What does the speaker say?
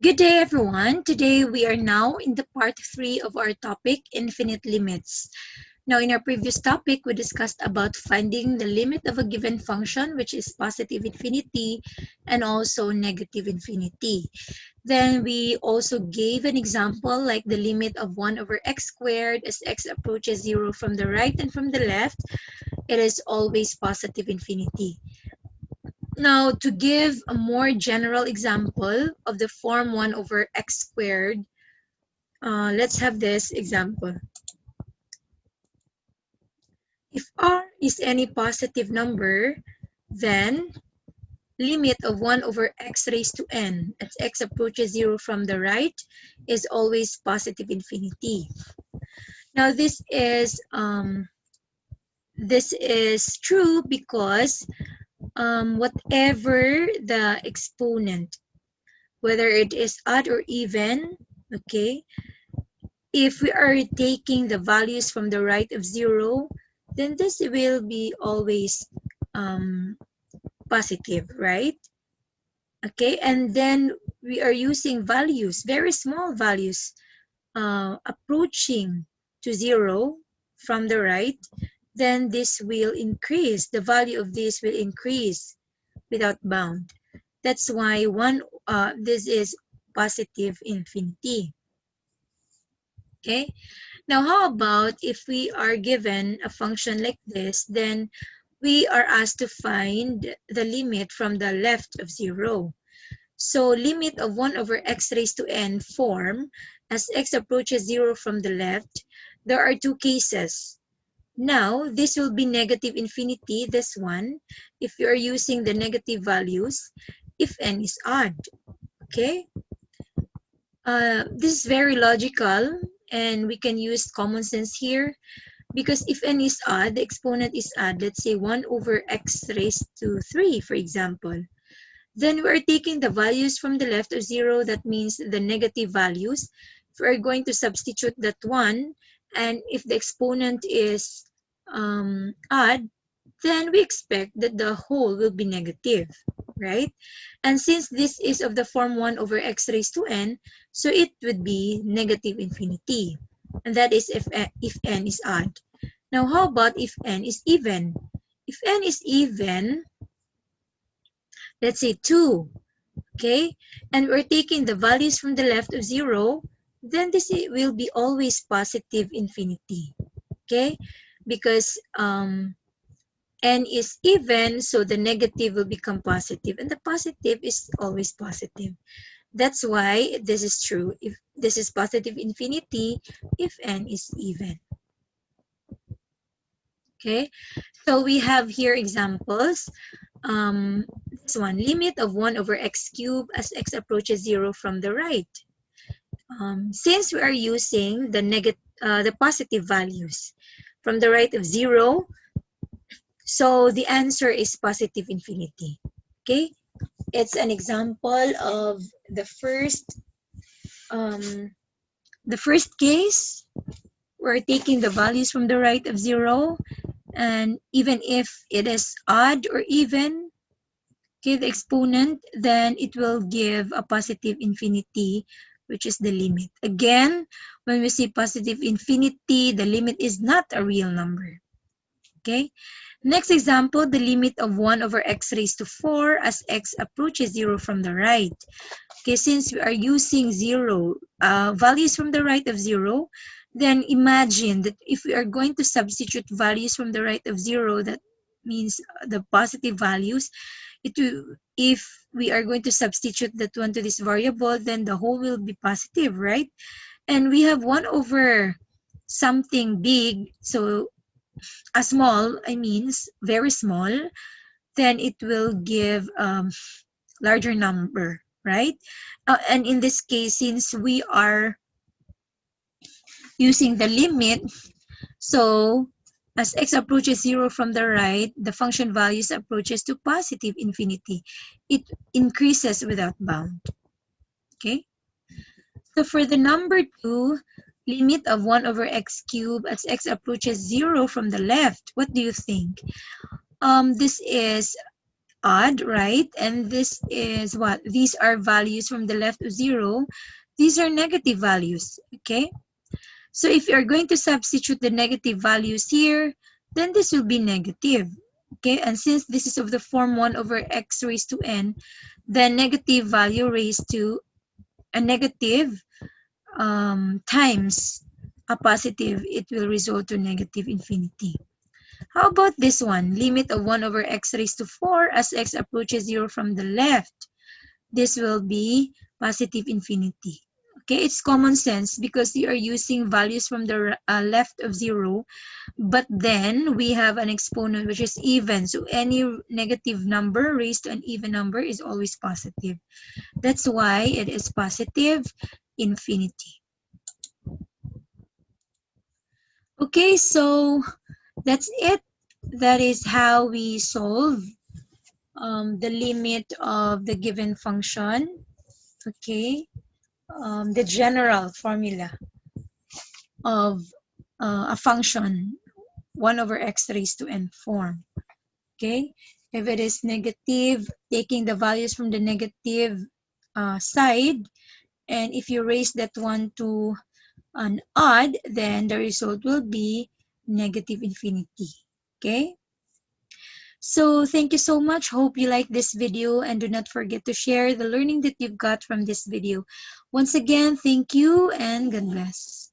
Good day, everyone. Today we are now in the part 3 of our topic, infinite limits. Now, in our previous topic, we discussed about finding the limit of a given function, which is positive infinity and also negative infinity. Then we also gave an example like the limit of 1 over x squared as x approaches 0 from the right and from the left. It is always positive infinity. Now, to give a more general example of the form 1 over x squared, let's have this example. If r is any positive number, then limit of 1 over x raised to n as x approaches 0 from the right is always positive infinity. Now, this is true because whatever the exponent, whether it is odd or even, okay, if we are taking the values from the right of 0, then this will be always positive, right? Okay, and then we are using values, very small values, approaching to 0 from the right, then this will increase. The value of this will increase without bound. That's why this is positive infinity. Okay. Now, how about if we are given a function like this, then we are asked to find the limit from the left of 0. So limit of 1 over x raised to n form as x approaches 0 from the left. There are two cases. Now, this will be negative infinity, this one, if you are using the negative values, if n is odd. Okay? This is very logical, and we can use common sense here. Because if n is odd, the exponent is odd. Let's say 1 over x raised to 3, for example. Then we are taking the values from the left of 0. That means the negative values. If we are going to substitute that 1, and if the exponent is odd, then we expect that the whole will be negative, right? And since this is of the form 1 over x raised to n, so it would be negative infinity. And that is if n is odd. Now, how about if n is even? If n is even, let's say 2, okay? And we're taking the values from the left of 0, then this will be always positive infinity, okay? Because n is even, so the negative will become positive, and the positive is always positive. That's why this is true. If this is positive infinity, if n is even. Okay, so we have here examples. This one, limit of 1 over x cubed as x approaches 0 from the right. Since we are using the positive values from the right of 0, so the answer is positive infinity. Okay, it's an example of the first case. We're taking the values from the right of 0, and even if it is odd or even, okay, the exponent, then it will give a positive infinity, which is the limit. Again, when we see positive infinity, the limit is not a real number. Okay. Next example, the limit of 1 over x raised to 4 as x approaches 0 from the right. Okay, since we are using values from the right of 0, then imagine that if we are going to substitute values from the right of 0, that means the positive values, if we are going to substitute that one to this variable, then the whole will be positive, right? And we have 1 over something big, so a small, very small, then it will give larger number, right? And in this case, since we are using the limit, so as x approaches 0 from the right, the function values approaches to positive infinity. It increases without bound. Okay? So for the number 2, limit of 1 over x cubed as x approaches 0 from the left, what do you think? This is odd, right? And this is what? These are values from the left of 0. These are negative values, okay? So if you're going to substitute the negative values here, then this will be negative, okay? And since this is of the form 1 over x raised to n, then negative value raised to a negative times a positive, it will result to negative infinity. How about this one? Limit of 1 over x raised to 4 as x approaches 0 from the left. This will be positive infinity. Okay, it's common sense because you are using values from the left of 0, but then we have an exponent which is even. So any negative number raised to an even number is always positive. That's why it is positive infinity. Okay, so that's it. That is how we solve the limit of the given function. Okay, the general formula of a function 1 over x raised to n form. Okay, if it is negative, taking the values from the negative side, and if you raise that one to an odd, then the result will be negative infinity. Okay, so thank you so much. Hope you like this video, and do not forget to share the learning that you've got from this video. Once again, thank you and God bless.